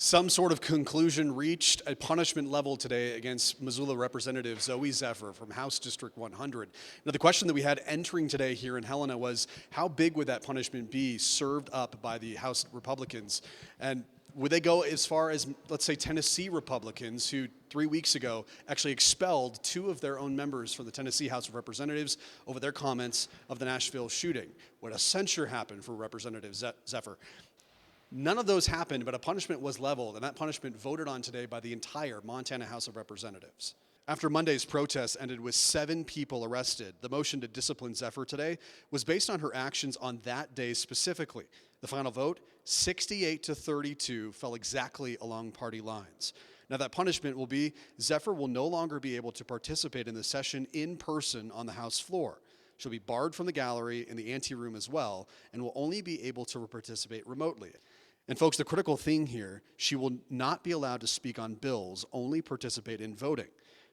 Some sort of conclusion reached, a punishment level today against Missoula Representative Zoe Zephyr from House District 100. Now, the question that we had entering today here in Helena was, how big would that punishment be served up by the House Republicans? And would they go as far as, let's say, Tennessee Republicans, who 3 weeks ago actually expelled two of their own members from the Tennessee House of Representatives over their comments of the Nashville shooting? Would a censure happen for Representative Zephyr? None of those happened, but a punishment was leveled, and that punishment voted on today by the entire Montana House of Representatives. After Monday's protests ended with 7 people arrested, the motion to discipline Zephyr today was based on her actions on that day specifically. The final vote, 68-32, fell exactly along party lines. Now, that punishment will be Zephyr will no longer be able to participate in the session in person on the House floor. She'll be barred from the gallery in the anteroom as well, and will only be able to participate remotely. And folks, the critical thing here, she will not be allowed to speak on bills, only participate in voting.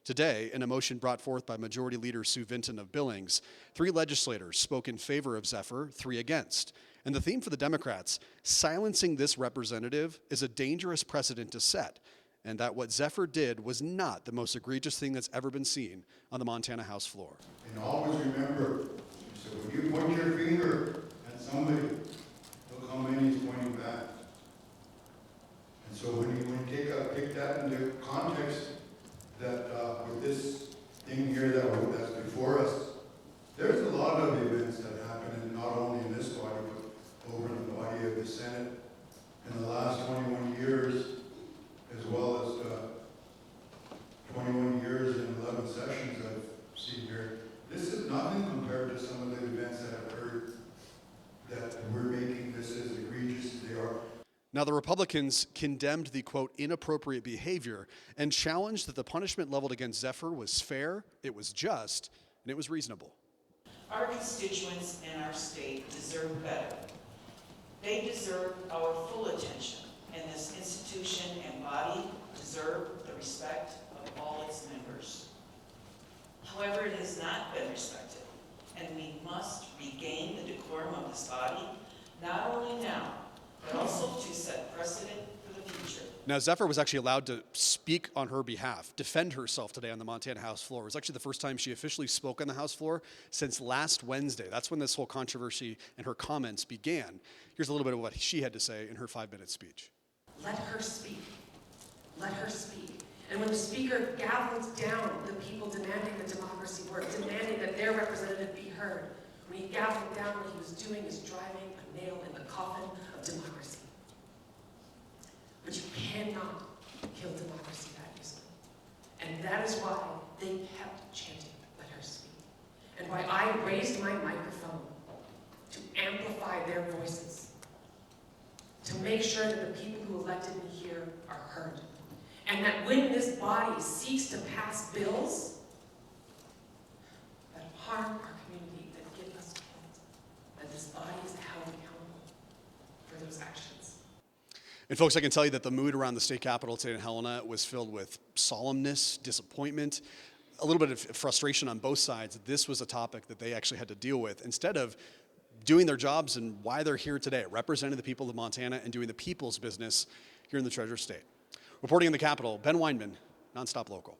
Today, in a motion brought forth by Majority Leader Sue Vinton of Billings, 3 legislators spoke in favor of Zephyr, 3 against. And the theme for the Democrats, silencing this representative is a dangerous precedent to set, and that what Zephyr did was not the most egregious thing that's ever been seen on the Montana House floor. And always remember, so when you point your finger at somebody, look how many is pointing back. And so when you take that into context, that with this thing here that's before us, there's a lot of events that happen, and not only in this body, but over in the body of the Senate in the last 21 years, as well as 21 years and 11 sessions I've seen here. This is nothing compared to some of the events that have occurred that we're making this as egregious as they are. Now, the Republicans condemned the, quote, inappropriate behavior and challenged that the punishment leveled against Zephyr was fair, it was just, and it was reasonable. Our constituents in our state deserve better. They deserve our full attention, and this institution and body deserve the respect of all its members. However, it has not been respected, and we must regain the decorum of this body, not only now, but also to set precedent for the future. Now, Zephyr was actually allowed to speak on her behalf, defend herself today on the Montana House floor. It was actually the first time she officially spoke on the House floor since last Wednesday. That's when this whole controversy and her comments began. Here's a little bit of what she had to say in her 5-minute speech. Let her speak. Let her speak. And when the speaker gavelled down the people demanding that democracy work, demanding that their representative be heard, when he gavelled down, what he was doing is driving a nail in the coffin of democracy. But you cannot kill democracy that easily. And that is why they kept chanting, let her speak. And why I raised my microphone to amplify their voices, to make sure that the people who elected me here are heard. And that when this body seeks to pass bills that harm our community, that get us killed, that this body is held accountable for those actions. And folks, I can tell you that the mood around the state capitol today in Helena was filled with solemnness, disappointment, a little bit of frustration on both sides. This was a topic that they actually had to deal with instead of doing their jobs and why they're here today, representing the people of Montana and doing the people's business here in the Treasure State. Reporting in the Capitol, Ben Weinman, Nonstop Local.